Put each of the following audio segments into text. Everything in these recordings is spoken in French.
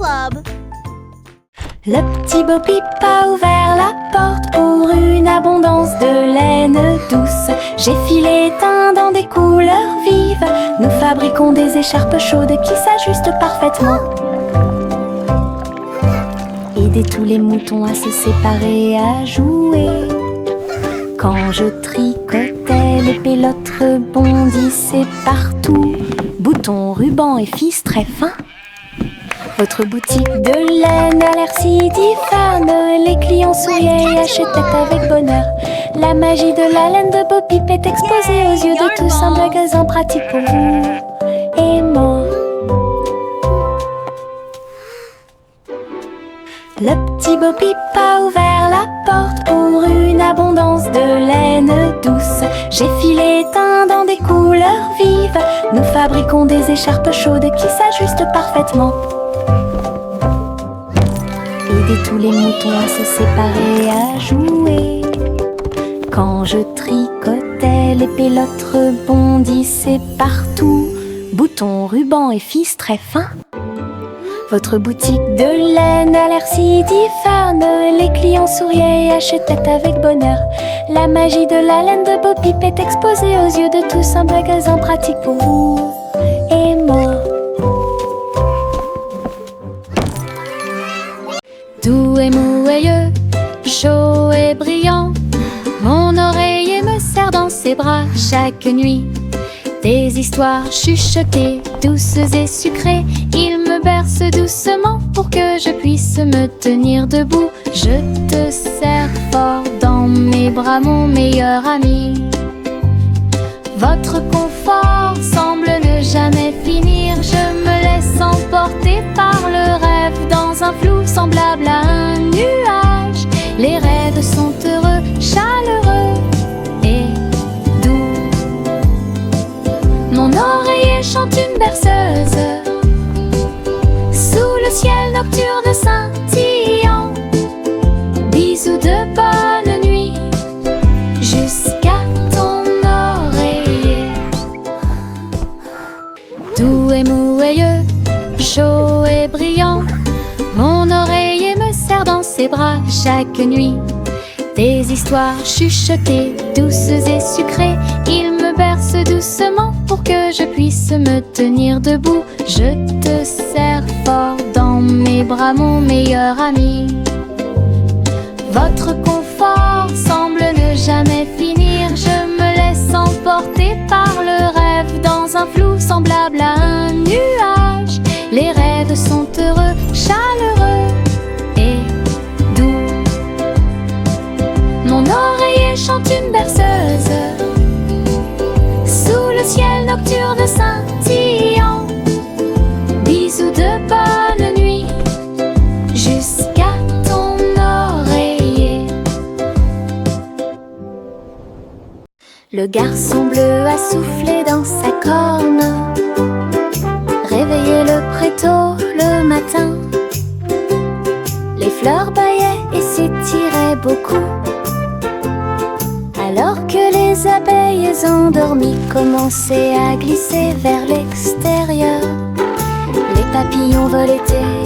Club. Le petit Bo Peep a ouvert la porte pour une abondance de laine douce. J'ai filé teint dans des couleurs vives. Nous fabriquons des écharpes chaudes qui s'ajustent parfaitement. Aider tous les moutons à se séparer, à jouer. Quand je tricotais, les pélotes rebondissaient partout. Boutons, rubans et fils très fins. Votre boutique de laine a l'air si diphane. Les clients souriaient et achetaient avec bonheur. La magie de la laine de Bo Peep est exposée aux yeux de tous. Un magasin pratique pour vous et moi. Le petit Bo Peep a ouvert la porte pour une abondance de laine douce. J'ai filé teint dans des couleurs vives. Nous fabriquons des écharpes chaudes qui s'ajustent parfaitement. Aider tous les moutons à se séparer, à jouer. Quand je tricotais, les pélotes rebondissaient partout. Boutons, rubans et fils très fins. Votre boutique de laine a l'air si diphane. Les clients souriaient et achetaient avec bonheur. La magie de la laine de Bo Peep est exposée aux yeux de tous. Un magasin pratique pour vous et moi. Doux et mouilleux, chaud et brillant, mon oreiller me serre dans ses bras chaque nuit. Des histoires chuchotées, douces et sucrées, il me berce doucement pour que je puisse me tenir debout. Je te serre fort dans mes bras, mon meilleur ami. Votre confort semble ne jamais finir. Je me laisse emporter par le rêve dans un flou semblable à un nuage. Les rêves sont heureux, chaleureux et doux. Mon oreiller chante une berceuse sous le ciel nocturne scintillant. Bisous de bonne nuit jusqu'à ton oreiller. Doux et mouilleux, chaud et brillant, mon oreiller me serre dans ses bras chaque nuit. Des histoires chuchotées, douces et sucrées, il me berce doucement pour que je puisse me tenir debout. Je te serre fort dans mes bras, mon meilleur ami. Votre confort semble ne jamais finir. Je me laisse emporter par le rêve dans un flou semblable à un nuage. Les rêves sont heureux, chaleureux et doux. Mon oreiller chante une berceuse sous le ciel nocturne scintillant. Bisous de bonne nuit jusqu'à ton oreiller. Le garçon bleu a soufflé dans sa corne, réveillé le prétôt le matin. Les fleurs bâillaient et s'étiraient beaucoup, alors que les abeilles endormies commençaient à glisser vers l'extérieur. Les papillons voletaient,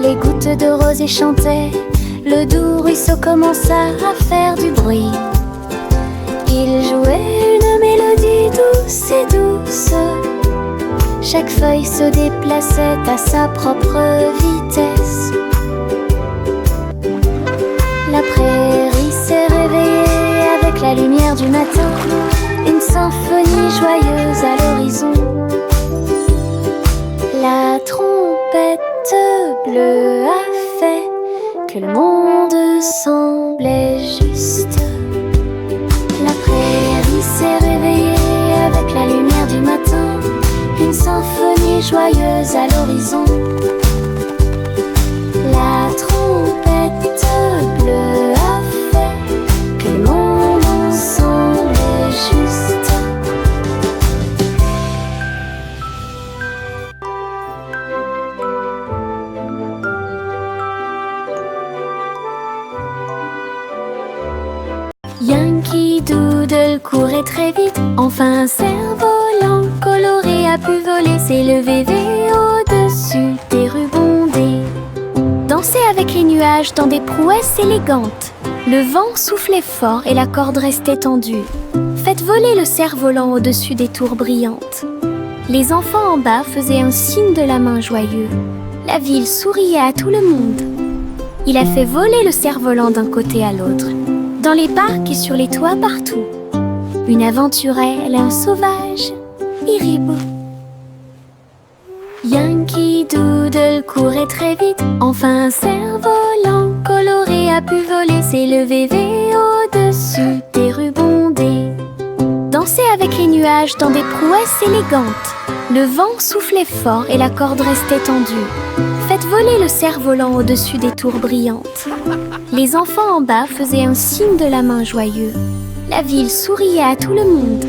les gouttes de rosée chantaient, le doux ruisseau commença à faire du bruit. Il jouait une mélodie douce et douce. Chaque feuille se déplaçait à sa propre vitesse. La prairie s'est réveillée avec la lumière du matin, une symphonie joyeuse à l'horizon. La trompette bleue a fait que le monde semblait juste. La prairie s'est réveillée avec la lumière du matin, une symphonie joyeuse à l'horizon. La trompette bleue a fait que le monde semblait juste. Yankee Doodle courait très vite, enfin un cerf-volant coloré a pu voler, s'élever au-dessus des rues bondées. Dansez avec les nuages dans des prouesses élégantes. Le vent soufflait fort et la corde restait tendue. Faites voler le cerf-volant au-dessus des tours brillantes. Les enfants en bas faisaient un signe de la main joyeux. La ville souriait à tout le monde. Il a fait voler le cerf-volant d'un côté à l'autre, dans les parcs et sur les toits partout. Une aventurelle, un sauvage, Iribou. Yankee Doodle courait très vite. Enfin un cerf-volant coloré a pu voler, s'élever au-dessus des rues bondées. Dansez avec les nuages dans des prouesses élégantes. Le vent soufflait fort et la corde restait tendue. Faites voler le cerf-volant au-dessus des tours brillantes. Les enfants en bas faisaient un signe de la main joyeux. La ville souriait à tout le monde.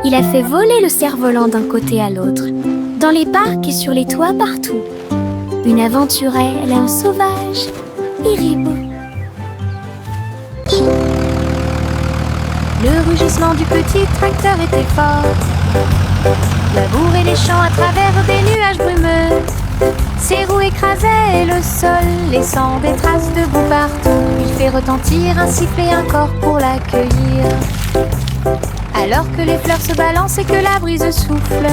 Il a fait voler le cerf-volant d'un côté à l'autre, dans les parcs et sur les toits partout. Une aventurelle, un sauvage, Iribou. Le rugissement du petit tracteur était fort. Labourer les champs à travers des nuages brumeux. Ses roues écrasaient le sol, laissant des traces de boue partout. Il fait retentir un sifflet, un corps pour l'accueillir. Alors que les fleurs se balancent et que la brise souffle,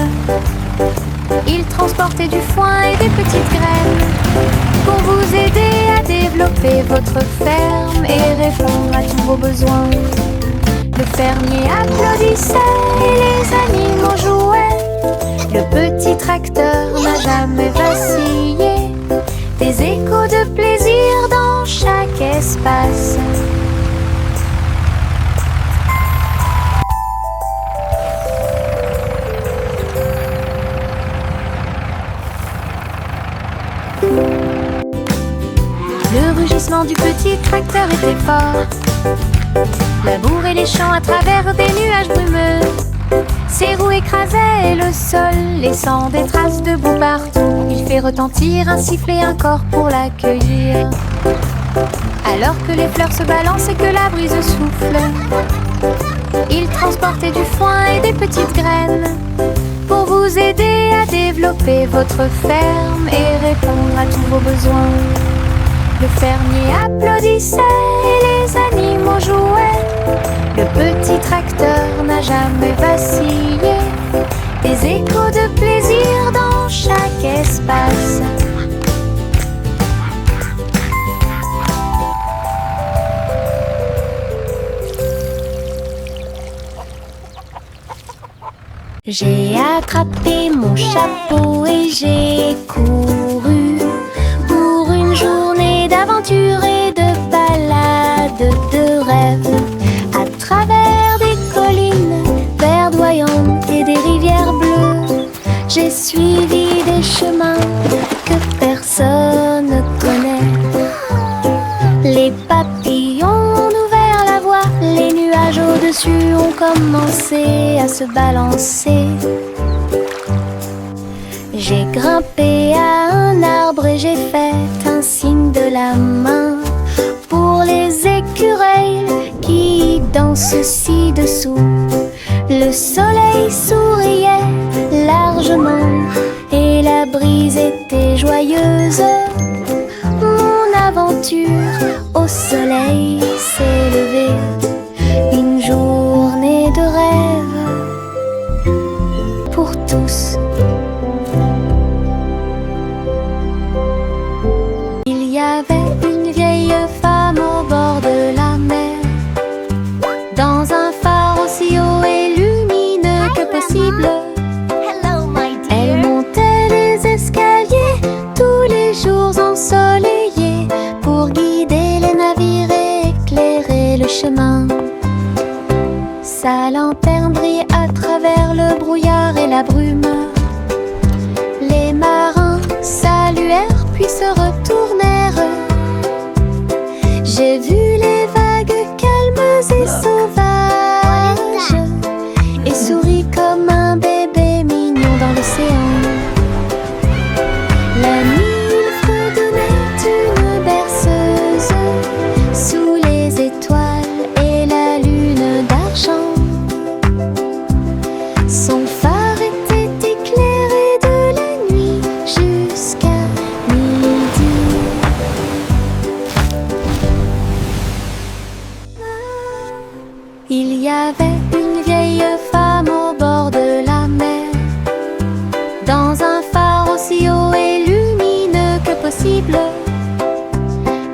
il transportait du foin et des petites graines pour vous aider à développer votre ferme et répondre à tous vos besoins. Le fermier applaudissait et les animaux jouaient. Le petit tracteur n'a jamais vacillé. Des échos de plaisir dans chaque espace. Le rugissement du petit tracteur était fort. Labourer les champs à travers des nuages brumeux. Ses roues écrasaient le sol, laissant des traces de boue partout. Il fait retentir un sifflet, un corps pour l'accueillir. Alors que les fleurs se balancent et que la brise souffle, il transportait du foin et des petites graines pour vous aider à développer votre ferme et répondre à tous vos besoins. Le fermier applaudissait et les animaux jouaient. Le petit tracteur n'a jamais vacillé. Des échos de plaisir dans chaque espace. J'ai attrapé mon chapeau et j'ai couru pour une journée d'aventure et de balade de rêve. À travers des collines verdoyantes et des rivières bleues, j'ai suivi des chemins que personne ne connaît. Les papillons ont ouvert la voie, les nuages au-dessus ont commencé à se balancer. J'ai grimpé à un arbre et j'ai fait un signe de la main pour les écureuils qui dansent ci-dessous. Le soleil souriait largement et la brise était joyeuse. Mon aventure au soleil s'est levée, une journée de rêve pour tous. Il y avait une vieille femme au bord de la mer, dans un phare aussi haut et lumineux que possible. Elle montait les escaliers tous les jours ensoleillés pour guider les navires et éclairer le chemin. Sa lanterne brillait à travers le brouillard et la brume. possible.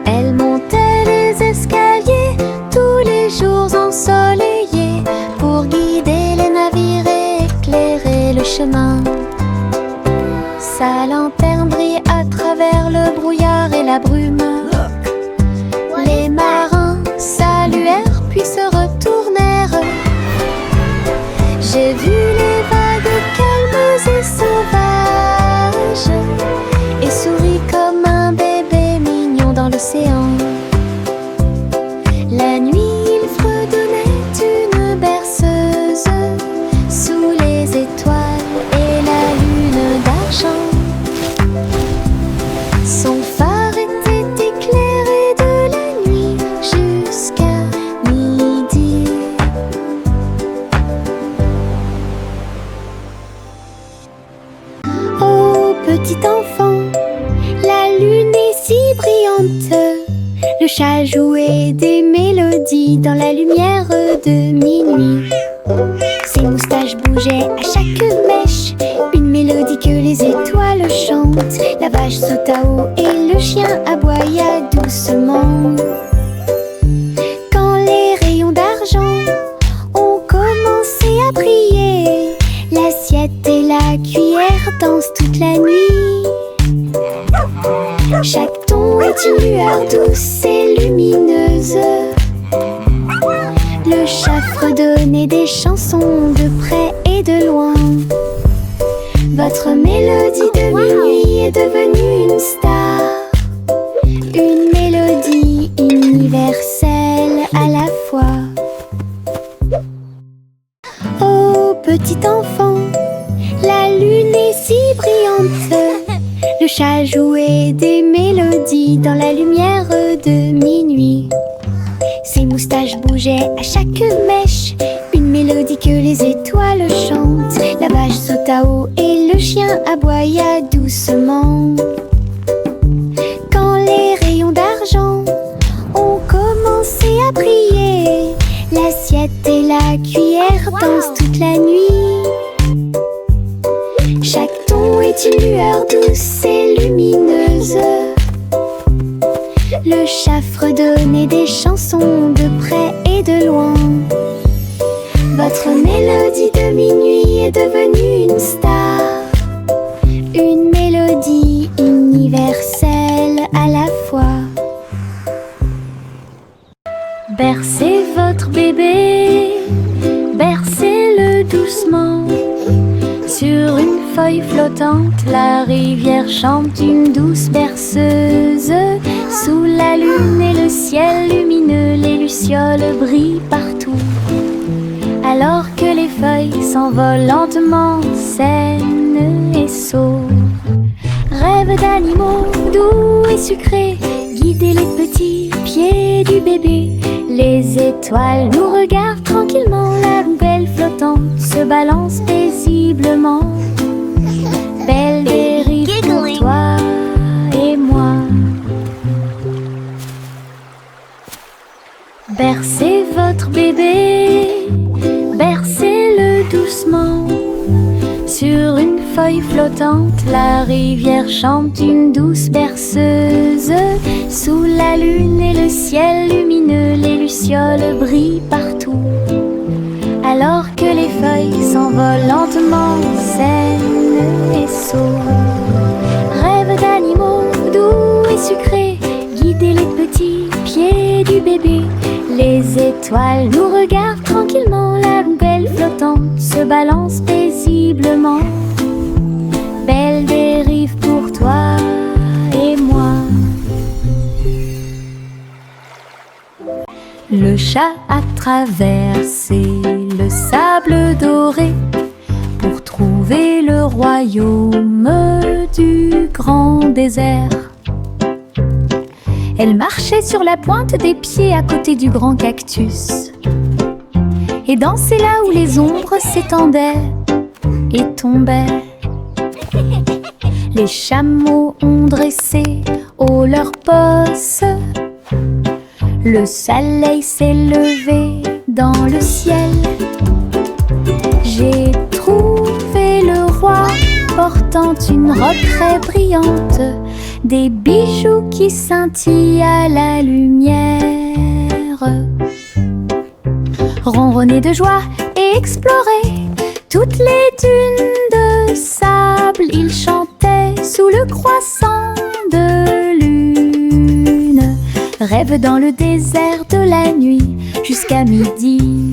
Elle montait les escaliers tous les jours ensoleillés pour guider les navires et éclairer le chemin. Sa lanterne brille à travers le brouillard et la brume. Les marins saluèrent puis se retournèrent. J'ai vu les vagues calmes et sauvages et souris comme un bébé mignon dans l'océan. La nuit, il fredonnait une berceuse sous les étoiles et la lune d'argent. Son phare était éclairé de la nuit jusqu'à midi. Oh, petit enfant, la lune est si brillante. Le chat jouait des mélodies dans la lumière de minuit. Ses moustaches bougeaient à chaque mèche, une mélodie que les étoiles chantent. La vache sauta haut et le chien aboya doucement. Quand les rayons d'argent ont commencé à briller, l'assiette et la cuillère dansent toute la nuit. Chaque ton est une lueur douce et lumineuse. Le chat fredonnait des chansons de près et de loin. Votre mélodie de minuit est devenue une star, une mélodie universelle à la fois. Oh, petit enfant, la lune est si brillante. Le chat jouait des mélodies dans la lumière de minuit. Ses moustaches bougeaient à chaque mèche, une mélodie que les étoiles chantent. La vache sauta haut et le chien aboya doucement. Quand les rayons d'argent ont commencé à briller, l'assiette et la cuillère dansent toute la nuit. Chaque ton est une lueur douce et lumineuse. Le chat fredonnait des chansons de près et de loin. Votre mélodie de minuit est devenue une star, une mélodie universelle à la fois. Bercez votre bébé, bercez-le doucement. Sur une feuille flottante, la rivière chante une douce berceuse. Sous la lune et le ciel lumineux, les lucioles brillent partout. Alors que les feuilles s'envolent lentement, saines et sauves. Rêve d'animaux doux et sucrés, guider les petits pieds du bébé. Les étoiles nous regardent tranquillement, la poubelle flottante se balance paisiblement. Belle dérive pour toi et moi. Bercez votre bébé, bercez-le doucement. Sur une feuille flottante, la rivière chante une douce berceuse. Sous la lune et le ciel lumineux, les lucioles brillent partout. Alors que les feuilles s'envolent lentement, saines et sauves. Rêve d'animaux doux et sucrés, guider les petits pieds du bébé. Les étoiles nous regardent tranquillement, la poubelle flottante se balance paisiblement. Belle dérive pour toi et moi. Le chat a traversé le sable doré pour trouver le royaume du grand désert. Elle marchait sur la pointe des pieds à côté du grand cactus et dansait là où les ombres s'étendaient et tombaient. Les chameaux ont dressé haut leurs posses. Le soleil s'est levé dans le ciel. J'ai trouvé le roi portant une robe très brillante. des bijoux qui scintillent à la lumière. Ronronner de joie et explorer toutes les dunes de sable. Il chantait sous le croissant de lune. Rêve dans le désert de la nuit jusqu'à midi.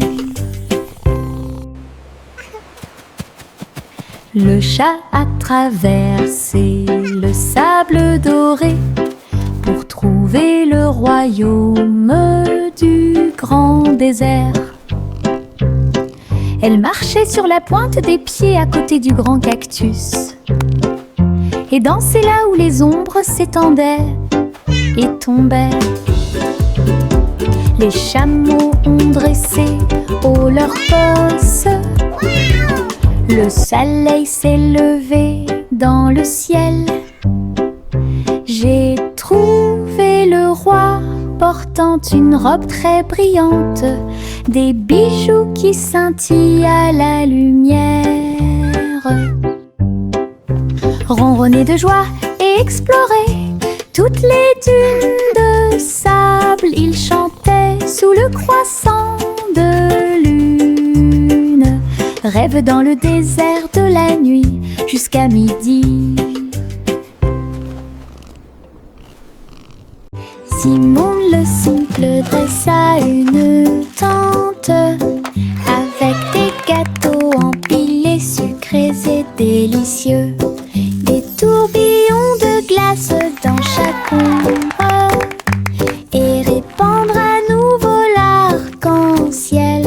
Le chat a traversé le sable doré pour trouver le royaume du grand désert. Elle marchait sur la pointe des pieds à côté du grand cactus et dansait là où les ombres s'étendaient et tombaient. Les chameaux ont dressé haut leurs bosses. Le soleil s'est levé dans le ciel. J'ai trouvé le roi portant une robe très brillante, des bijoux qui scintillent à la lumière. Ronronner de joie et explorer toutes les dunes de sable. Il chantait sous le croissant de lune. Rêve dans le désert de la nuit jusqu'à midi. Simon le simple dressa une tente avec des gâteaux empilés, sucrés et délicieux, des tourbillons de glace dans chaque ombre et répandre à nouveau l'arc-en-ciel.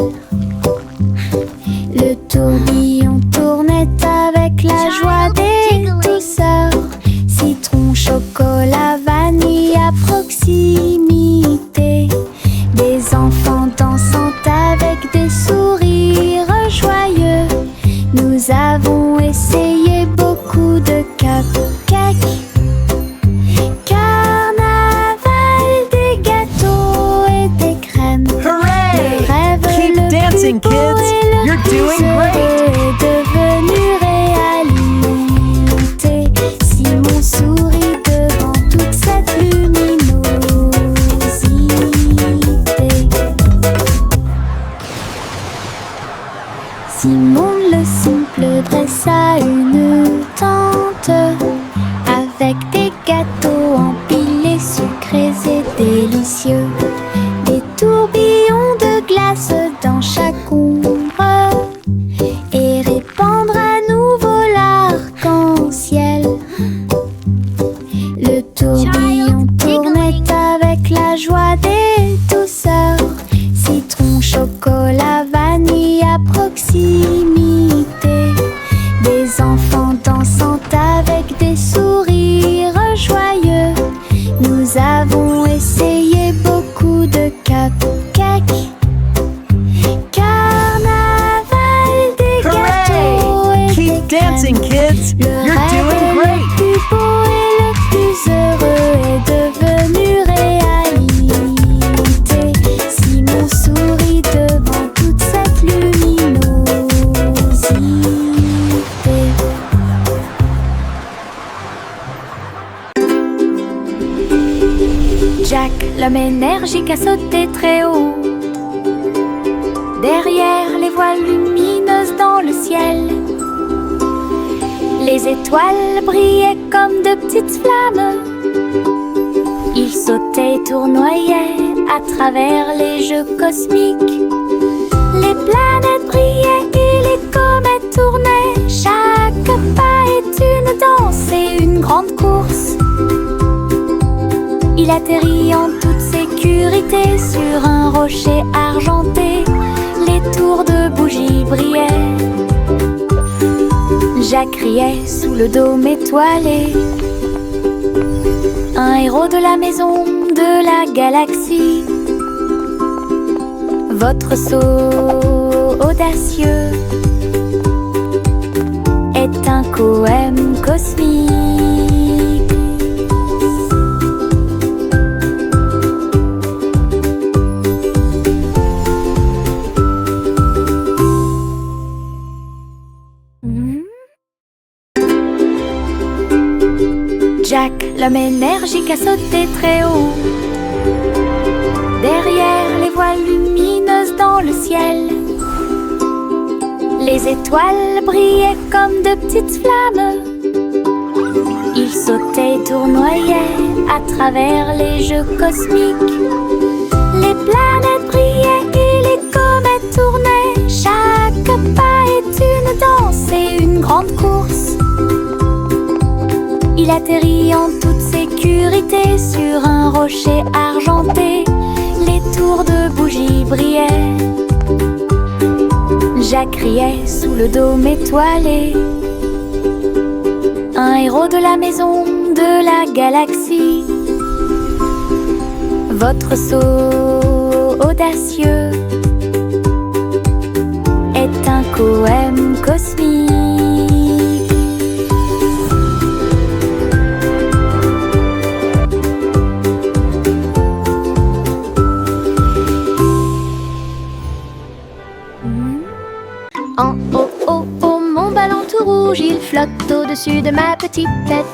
Le tourbillon tournait avec la joie des douceurs, citron, chocolat, vanille à proximité. Des enfants dansant avec des sourires joyeux. Nous avons essayé beaucoup de cupcakes. Carnaval, des gâteaux et des crèmes. Hooray! Le rêve Keep le dancing, plus beau kids! et le You're plus doing great! heureux est devenu réalité. Simon sourit devant toute cette luminosité. Simon le simple dressa une tente avec des gâteaux empilés, sucrés et délicieux, des tourbillons de glace dans chaque ombre et répandre à nouveau l'arc-en-ciel. Le tourbillon tournait avec la joie des douceurs, citron, chocolat, vanille à proximité. Des enfants dansant avec des sourires joyeux. Nous avons essayé beaucoup de cupcakes. Carnaval, des gâteaux et Keep des dancing, crèmes. kids! Le You're rêve doing le great! plus beau et le plus heureux est devenu réalité. Simon sourit devant toute cette luminosité. Jack, l'homme énergique, a sauté très haut. Derrière les voiles lumineuses dans le ciel, les étoiles brillaient comme de petites flammes. Il sautait et tournoyait à travers les jeux cosmiques. Les planètes brillaient et les comètes tournaient. Chaque pas est une danse et une grande course. Il atterrit en toute sécurité sur un rocher argenté. Les tours de bougies brillaient. Jacques riait sous le dôme étoilé. Un héros de la maison de la galaxie. Votre saut audacieux est un poème cosmique. Jacques, l'homme énergique, a sauté très haut. Derrière les voiles lumineuses dans le ciel, les étoiles brillaient comme de petites flammes. Il sautait et tournoyait à travers les jeux cosmiques. Les planètes brillaient et les comètes tournaient. Chaque pas est une danse et une grande course. Il atterrit en toute sécurité sur un rocher argenté. Les tours de bougies brillaient. Jacques riait sous le dôme étoilé. Un héros de la maison de la galaxie. Votre saut audacieux est un poème cosmique. En haut, haut, haut, mon ballon tout rouge, il flotte au-dessus de ma petite tête.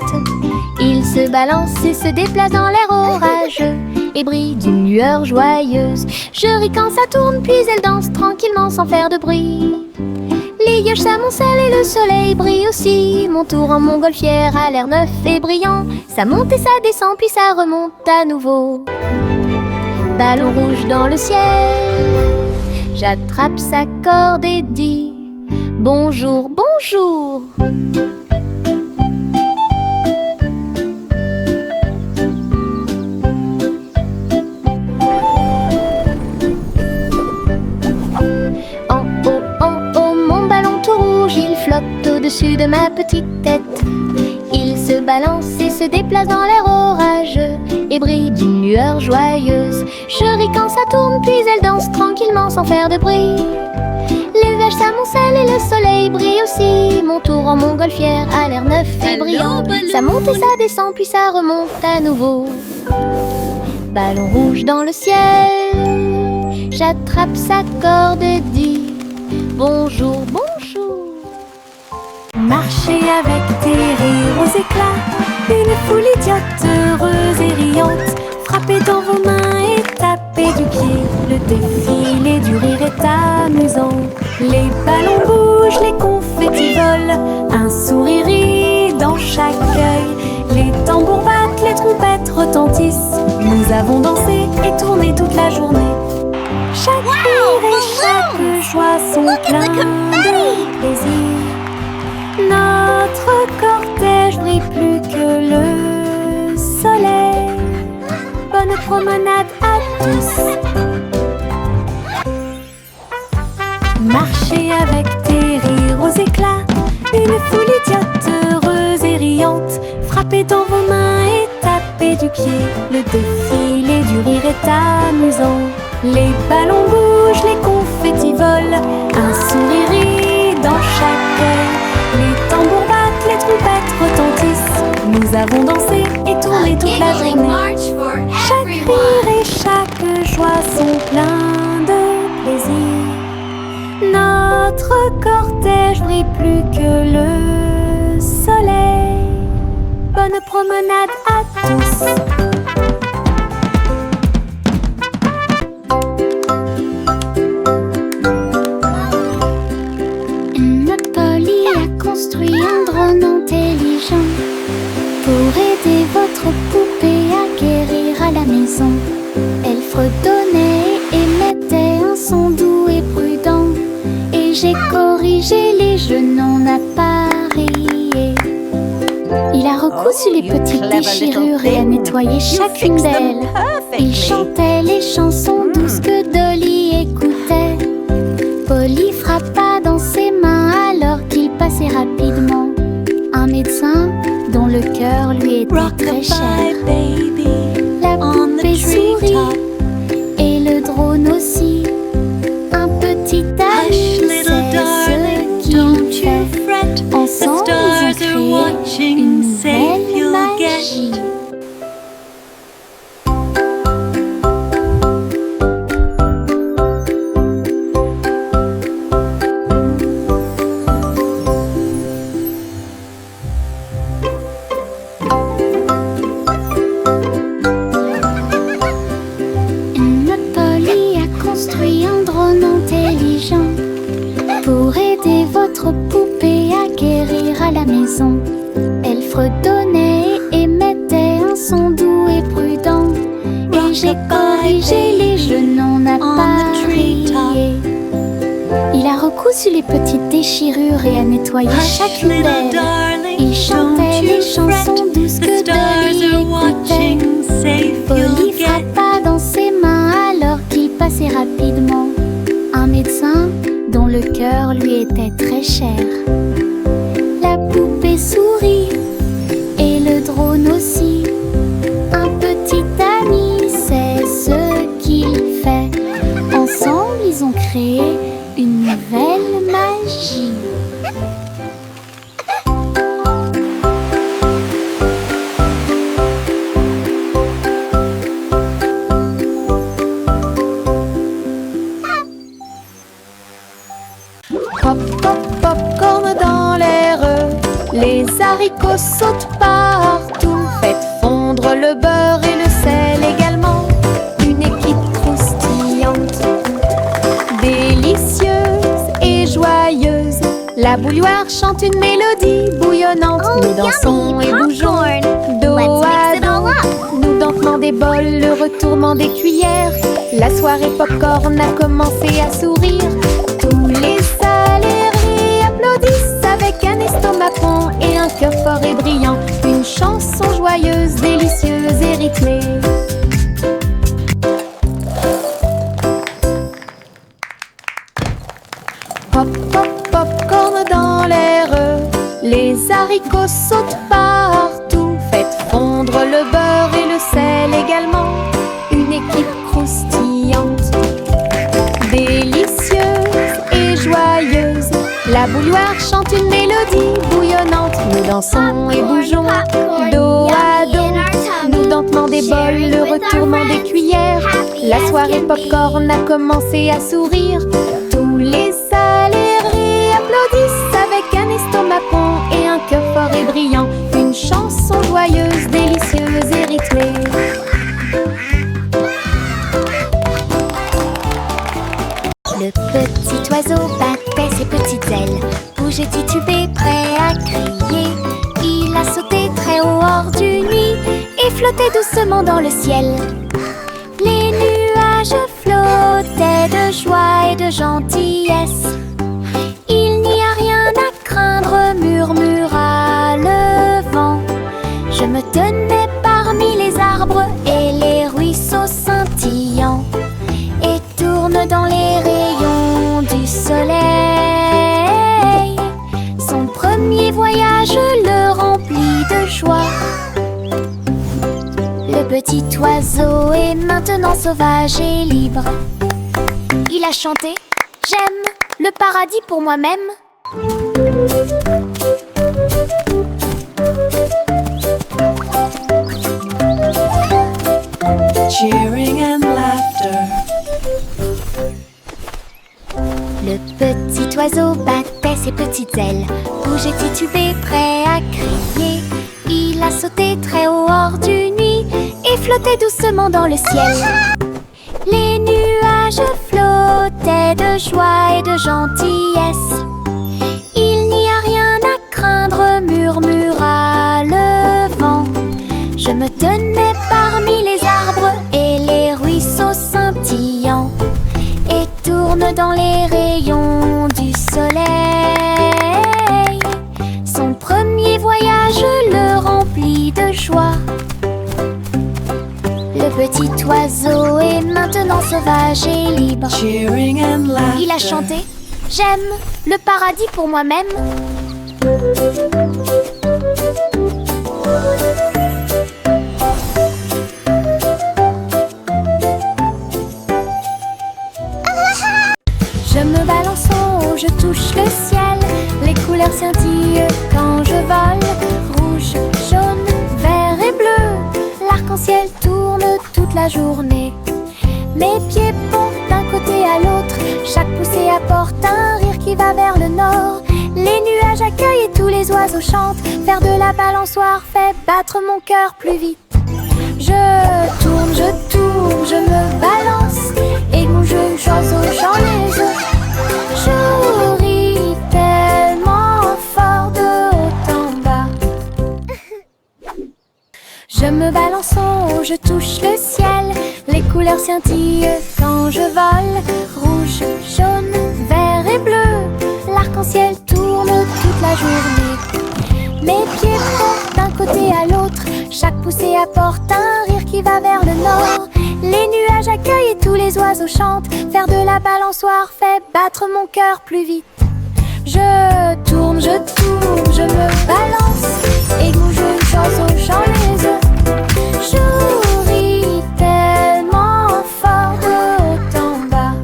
Il se balance et se déplace dans l'air orageux et brille d'une lueur joyeuse. Je ris quand ça tourne, puis elle danse tranquillement sans faire de bruit. Les nuages s'amoncellent et le soleil brille aussi. Mon tour en montgolfière a l'air neuf et brillant. Ça monte et ça descend, puis ça remonte à nouveau. Ballon rouge dans le ciel, j'attrape sa corde et dis bonjour, bonjour. En haut, mon ballon tout rouge, il flotte au-dessus de ma petite tête. Il se balance et se déplace dans l'air orageux et brille d'une lueur joyeuse. Je ris quand ça tourne, puis elle danse tranquillement sans faire de bruit. Les nuages s'amoncellent et le soleil brille aussi. Mon tour en montgolfière a l'air neuf et brillant. Ça monte et ça descend, puis ça remonte à nouveau. Ballon rouge dans le ciel, j'attrape sa corde et dis bonjour, bonjour. Marchez avec des rires aux éclats, une foule idiote, heureuse et riante. Frappez dans vos mains et tapez du pied. Le défilé du rire est amusant. Les ballons bougent, les confettis volent. Un sourire rit dans chaque œil. Les tambours battent, les trompettes retentissent. Nous avons dansé et tourné toute la journée. Chaque rire et chaque joie sont pleins de plaisir. Notre cortège brille plus que le soleil. Bonne promenade à tous. Marchez avec des rires aux éclats, une foule idiote, heureuse et riante. Frappez dans vos mains et tapez du pied. Le défilé du rire est amusant. Les ballons bougent, les confettis volent. Un sourire rit dans chaque œil. Les tambours battent, les trompettes retentissent. Nous avons dansé et tourné toute la journée. Chaque rire et chaque joie sont pleins de plaisir. Notre cortège brille plus que le soleil. Bonne promenade à tous. Construit un drone intelligent pour aider votre poupée à guérir à la maison. Elle fredonnait et émettait un son doux et prudent, et j'ai corrigé les jeux non appareillés. Il a recousu les petites déchirures et a nettoyé chacune d'elles. Il chantait les chansons douces que Dolly écoutait. Polly frappa dans ses mains alors qu'il passait rapidement. Un médecin dont le cœur lui était très cher. La poupée sourit et le drone aussi. Un petit ami, c'est ce qu'ils fait. Ensemble, ils ont créé une nouvelle magie. par-dessus les petites déchirures et à nettoyer chacune d'elles. Il chantait les chansons douces que Dolly écoutait. Polly frappa dans ses mains alors qu'il passait rapidement. Un médecin dont le cœur lui était très cher. La poupée sourit et le drone aussi. Un petit ami, c'est ce qu'il fait. Ensemble, ils ont créé une nouvelle magie. Pop, pop, popcorn dans l'air. Les haricots sautent partout. Faites fondre le beurre et le sel également. Une équipe croustillante, délicieuse et joyeuse. La bouilloire chante une mélodie bouillonnante. Nous dansons et bougeons dos à dos. Nous dentement des bols, le retournement des cuillères. La soirée popcorn a commencé à sourire. Tous les salariés applaudissent avec un estomac rond et un cœur fort et brillant. Une chanson joyeuse, délicieuse et rythmée. Pop, pop, popcorn dans l'air. Les haricots sautent partout. Faites fondre le beurre et le sel également. Une équipe croustillante, délicieuse et joyeuse. La bouilloire chante une mélodie bouillonnante. Nous dansons et bougeons dos à dos. Nous dentement des bols, le retournement des cuillères. La soirée popcorn a commencé à sourire. Tous les salariés applaudissent avec un estomac rond et un cœur fort et brillant. Une chanson joyeuse, délicieuse et rythmée. Le petit oiseau battait ses petites ailes, bougeait titubé, prêt à crier. Il a sauté très haut hors du nid et flottait doucement dans le ciel. Les nuages flottaient de joie et de gentillesse. Il n'y a rien à craindre, murmura le vent. Je me tenais parmi les arbres et les ruisseaux scintillants et tourne dans les rayons du soleil. Son premier voyage le remplit de joie. Le petit oiseau est maintenant sauvage et libre. Il a chanté « J'aime le paradis pour moi-même ». Cheering and laughter. Le petit oiseau battait ses petites ailes, bougeait titubé, prêt à crier. Il a sauté très haut hors du nid et flottait doucement dans le ciel. Les nuages flottaient de joie et de gentillesse. Il n'y a rien à craindre, murmura le vent. Je me tenais parmi les arbres et les ruisseaux scintillants et tourne dans les rayons du soleil. Son premier voyage le remplit de joie. Le petit oiseau est maintenant sauvage et libre. Cheering and laughter. Il a chanté « J'aime le paradis pour moi-même ». Je me balance en haut, je touche le ciel. Les couleurs scintillent quand je vole. Rouge, jaune, vert et bleu. L'arc-en-ciel tourne toute la journée. Mes pieds pompent d'un côté à l'autre. Chaque poussée apporte un rire qui va vers le nord. Les nuages accueillent et tous les oiseaux chantent. Faire de la balançoire fait battre mon cœur plus vite. Je tourne, je me balance. Et mon jeune oiseau, j'en ai œufs. Je ris tellement fort de haut en bas. Je me balance en haut, je touche le ciel. Les couleurs scintillent quand je vole. Rouge, jaune, vert et bleu. ciel tourne toute la journée. Mes pieds vont d'un côté à l'autre, chaque poussée apporte un rire qui va vers le nord. Les nuages accueillent et tous les oiseaux chantent. Faire de la balançoire fait battre mon cœur plus vite. Je tourne, je me balance et bouge une chose au chant les œufs. Je ris tellement fort de haut en bas.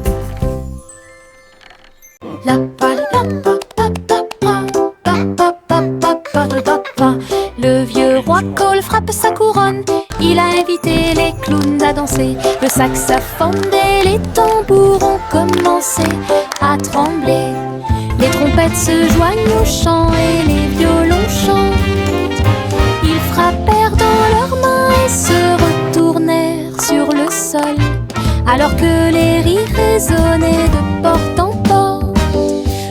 La pa la pa pa pa pa pa pa pa pa pa pa. Le vieux roi Cole frappe sa couronne. Il a invité les clowns à danser. Le saxophone et les tambours ont commencé à trembler. Les trompettes se joignent au chant et les violons chantent. Ils frappèrent dans leurs mains et se retournèrent sur le sol, alors que les rires résonnaient de porte en porte.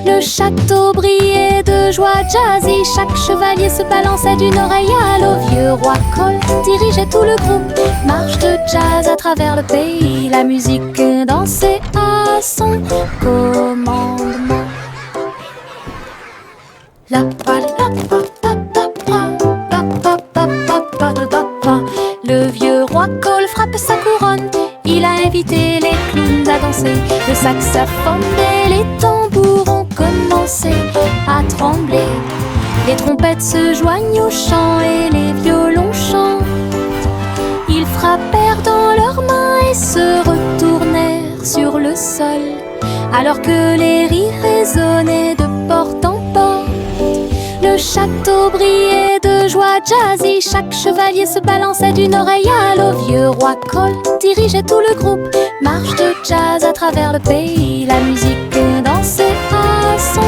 Le château brillait de joie jazzy. Chaque chevalier se balançait d'une oreille à l'autre. Vieux roi Cole dirigeait tout le groupe. Marche de jazz à travers le pays. La musique dansait à son commandement. La pa la pa pa pa pa pa pa pa pa pa. Le vieux roi Cole frappe sa couronne. Il a invité les clowns à danser. Le saxophone et les tambours ont commencé à trembler. Les trompettes se joignent au chant et les violons chantent. Ils frappèrent dans leurs mains et se retournèrent sur le sol, alors que les rires résonnaient de porte en porte. Le château brillait de joie jazzy. Chaque chevalier se balançait d'une oreille à l'autre. Vieux roi Cole dirigeait tout le groupe. Marche de jazz à travers le pays. La musique dansait à son